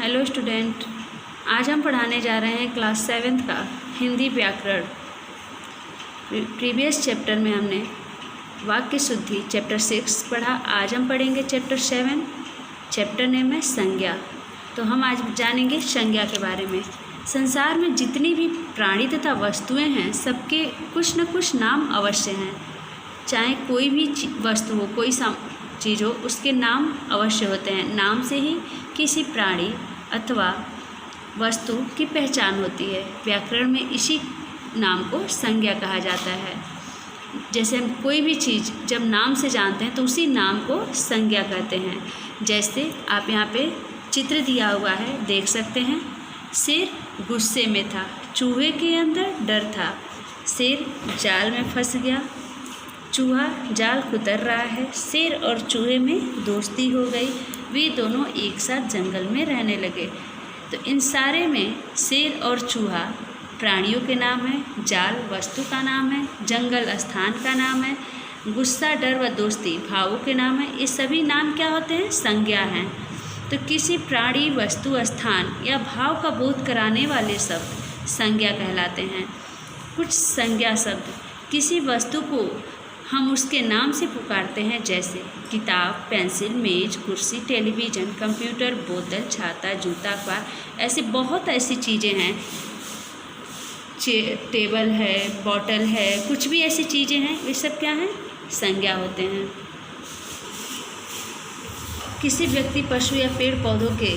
Hello student, आज हम पढ़ाने जा रहे हैं क्लास 7th का हिंदी व्याकरण। प्रीवियस चैप्टर में हमने वाक्य शुद्धि चैप्टर 6 पढ़ा। आज हम पढ़ेंगे चैप्टर 7। चैप्टर नेम है संज्ञा। तो हम आज जानेंगे संज्ञा के बारे में। संसार में जितनी भी प्राणी तथा वस्तुएं हैं, सबके कुछ न कुछ नाम अवश्य हैं। चाहे कोई भी वस्तु हो, कोई चीज़ हो, उसके नाम अवश्य होते हैं। नाम से ही किसी प्राणी अथवा वस्तु की पहचान होती है। व्याकरण में इसी नाम को संज्ञा कहा जाता है। जैसे हम कोई भी चीज़ जब नाम से जानते हैं तो उसी नाम को संज्ञा कहते हैं। जैसे आप यहाँ पे चित्र दिया हुआ है, देख सकते हैं। शेर गुस्से में था, चूहे के अंदर डर था। शेर जाल में फंस गया, चूहा जाल कुतर रहा है। शेर और चूहे में दोस्ती हो गई, वे दोनों एक साथ जंगल में रहने लगे। तो इन सारे में शेर और चूहा प्राणियों के नाम हैं, जाल वस्तु का नाम है, जंगल स्थान का नाम है, गुस्सा डर व दोस्ती भावों के नाम है। ये सभी नाम क्या होते हैं? संज्ञा हैं। तो किसी प्राणी वस्तु स्थान या भाव का बोध कराने वाले शब्द संज्ञा कहलाते हैं। कुछ संज्ञा शब्द किसी वस्तु को हम उसके नाम से पुकारते हैं, जैसे किताब, पेंसिल, मेज, कुर्सी, टेलीविज़न, कंप्यूटर, बोतल, छाता, जूता, अखबार। ऐसे बहुत ऐसी चीज़ें हैं, टेबल है, बॉटल है, कुछ भी ऐसी चीज़ें हैं, वे सब क्या हैं? संज्ञा होते हैं। किसी व्यक्ति, पशु या पेड़ पौधों के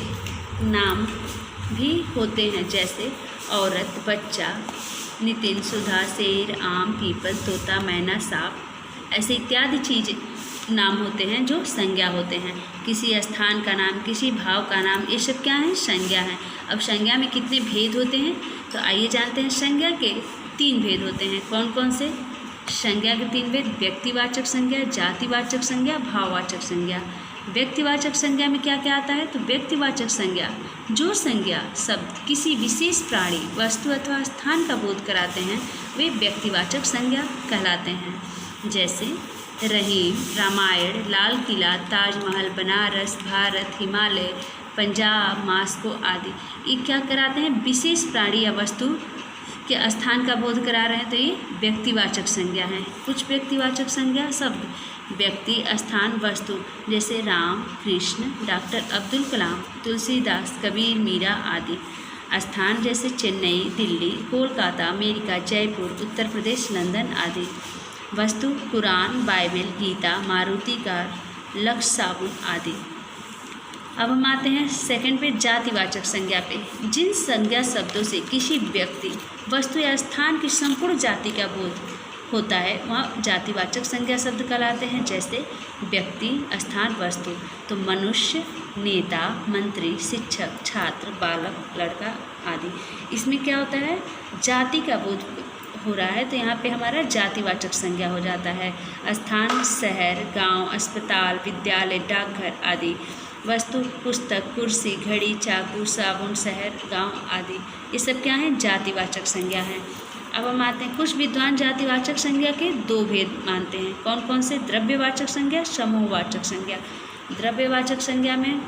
नाम भी होते हैं, जैसे औरत, बच्चा, नितिन, सुधा, शेर, आम, पीपल, तोता, मैना, सांप। ऐसे इत्यादि चीज़ नाम होते हैं जो संज्ञा होते हैं। किसी स्थान का नाम, किसी भाव का नाम, ये सब क्या है? संज्ञा है। अब संज्ञा में कितने भेद होते हैं तो आइए जानते हैं। संज्ञा के 3 भेद होते हैं। कौन कौन से? संज्ञा के 3 भेद: व्यक्तिवाचक संज्ञा, जातिवाचक संज्ञा, भाववाचक संज्ञा। व्यक्तिवाचक संज्ञा में क्या क्या आता है? तो व्यक्तिवाचक संज्ञा, जो संज्ञा शब्द किसी विशेष प्राणी, वस्तु अथवा स्थान का बोध कराते हैं, वे व्यक्तिवाचक संज्ञा कहलाते हैं। जैसे रहीम, रामायण, लाल किला, ताजमहल, बनारस, भारत, हिमालय, पंजाब, मास्को आदि। ये क्या कराते हैं? विशेष प्राणी या वस्तु के स्थान का बोध करा रहे हैं, तो ये व्यक्तिवाचक संज्ञा है। कुछ व्यक्तिवाचक संज्ञा शब्द व्यक्ति, स्थान, वस्तु, जैसे राम, कृष्ण, डॉक्टर अब्दुल कलाम, तुलसीदास, कबीर, मीरा आदि। स्थान जैसे चेन्नई, दिल्ली, कोलकाता, अमेरिका, जयपुर, उत्तर प्रदेश, लंदन आदि। वस्तु Quran, Bible, Gita, Maruti car, Lux साबुन आदि। अब हम आते हैं सेकंड पे, जातिवाचक संज्ञा पे। जिन संज्ञा शब्दों से किसी व्यक्ति, वस्तु या स्थान की संपूर्ण जाति का बोध होता है, वहाँ जातिवाचक संज्ञा शब्द कहलाते हैं। जैसे व्यक्ति, स्थान, वस्तु, तो मनुष्य, नेता, मंत्री, शिक्षक, छात्र, बालक, लड़का आदि। इसमें क्या होता है? जाति का बोध हो रहा है, तो यहाँ पे हमारा जातिवाचक संज्ञा हो जाता है। स्थान शहर, गांव, अस्पताल, विद्यालय, डाकघर आदि। वस्तु पुस्तक, कुर्सी, घड़ी, चाकू, साबुन, शहर, गांव आदि। ये सब क्या है? जातिवाचक संज्ञा है। अब हम आते हैं, कुछ विद्वान जातिवाचक संज्ञा के 2 भेद मानते हैं। कौन कौन से? द्रव्यवाचक संज्ञा, समूहवाचक संज्ञा। द्रव्यवाचक संज्ञा में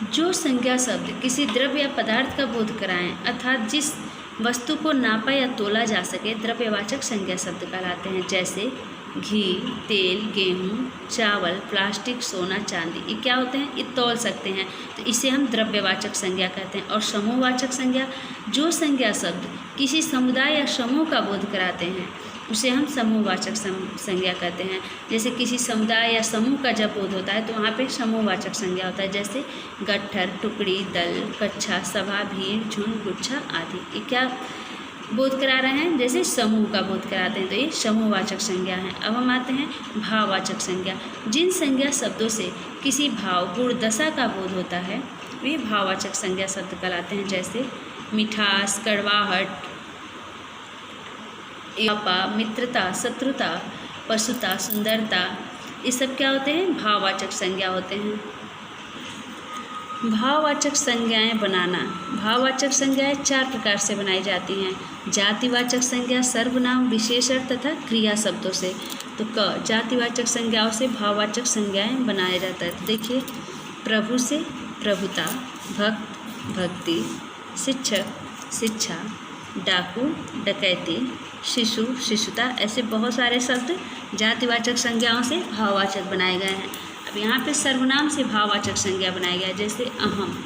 जो संज्ञा शब्द किसी द्रव्य या पदार्थ का बोध कराएं, अर्थात जिस वस्तु को नापा या तोला जा सके, द्रव्यवाचक संज्ञा शब्द कहलाते हैं। जैसे घी, तेल, गेहूँ, चावल, प्लास्टिक, सोना, चांदी। ये क्या होते हैं? ये तौल सकते हैं, तो इसे हम द्रव्यवाचक संज्ञा कहते हैं। और समूहवाचक संज्ञा, जो संज्ञा शब्द किसी समुदाय या समूह का बोध कराते हैं, उसे हम समूहवाचक संज्ञा कहते हैं। जैसे किसी समुदाय या समूह का जब बोध होता है तो वहाँ पे समूहवाचक संज्ञा होता है। जैसे गट्ठर, टुकड़ी, दल, कक्षा, सभा, भीड़, झुंड, गुच्छा आदि। ये क्या बोध करा रहे हैं? जैसे समूह का बोध कराते हैं, तो ये समूहवाचक संज्ञा है। अब हम आते हैं भाववाचक संज्ञा। जिन संज्ञा शब्दों से किसी भाव, गुण, दशा का बोध होता है, वे भाववाचक संज्ञा शब्द कहलाते हैं। जैसे मिठास, कड़वाहट, आपा, मित्रता, शत्रुता, पशुता, सुंदरता, ये सब क्या होते हैं? भाववाचक संज्ञा होते हैं। भाववाचक संज्ञाएं बनाना। भाववाचक संज्ञाएं 4 प्रकार से बनाई जाती हैं। जातिवाचक संज्ञा सर्वनाम, विशेषण तथा क्रिया शब्दों से। तो जातिवाचक संज्ञाओं से भाववाचक संज्ञाएं बनाया जाता है। तो देखिए, प्रभु से प्रभुता, भक्त भक्ति, शिक्षक शिक्षा, डाकू डकैती, शिशु शिशुता, ऐसे बहुत सारे शब्द जातिवाचक संज्ञाओं से भाववाचक बनाए गए हैं। अब यहाँ पे सर्वनाम से भाववाचक संज्ञा बनाया गया है, जैसे अहम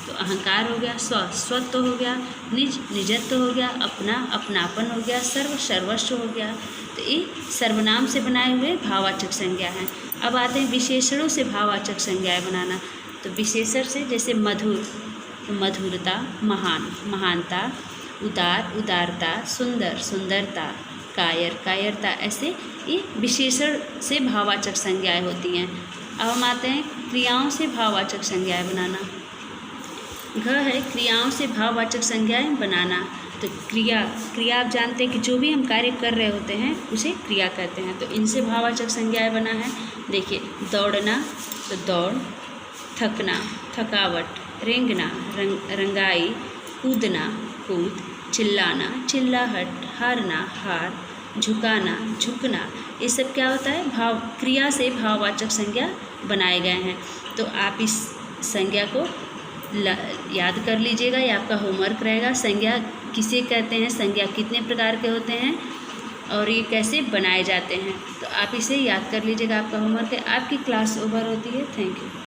तो अहंकार हो गया, स्वत्व हो गया, निज निजत्व हो गया, अपना अपनापन हो गया, सर्व सर्वस्व हो गया। तो ये सर्वनाम से बनाए हुए भाववाचक संज्ञा हैं। अब आते हैं विशेषणों से भाववाचक संज्ञाएं बनाना। तो विशेषण से जैसे मधुर तो मधुरता, महान महानता, उदार उदारता, सुंदर सुंदरता, कायर कायरता, ऐसे ये विशेषण से भाववाचक संज्ञाएं होती हैं। अब हम आते हैं क्रियाओं से भाववाचक संज्ञाएं बनाना। घ है क्रियाओं से भाववाचक संज्ञाएं बनाना। तो क्रिया आप जानते हैं कि जो भी हम कार्य कर रहे होते हैं उसे क्रिया कहते हैं। तो इनसे भाववाचक संज्ञाएं बना है। देखिए दौड़ना तो दौड़, थकना थकावट, रेंगना रंगाई, कूदना कूद, चिल्लाना चिल्लाहट, हारना हार, झुकाना झुकना, ये सब क्या होता है क्रिया से भाववाचक संज्ञा बनाए गए हैं। तो आप इस संज्ञा को याद कर लीजिएगा, ये आपका होमवर्क रहेगा। संज्ञा किसे कहते हैं, संज्ञा कितने प्रकार के होते हैं और ये कैसे बनाए जाते हैं, तो आप इसे याद कर लीजिएगा। आपका होमवर्क है। आपकी क्लास ओवर होती है। Thank you.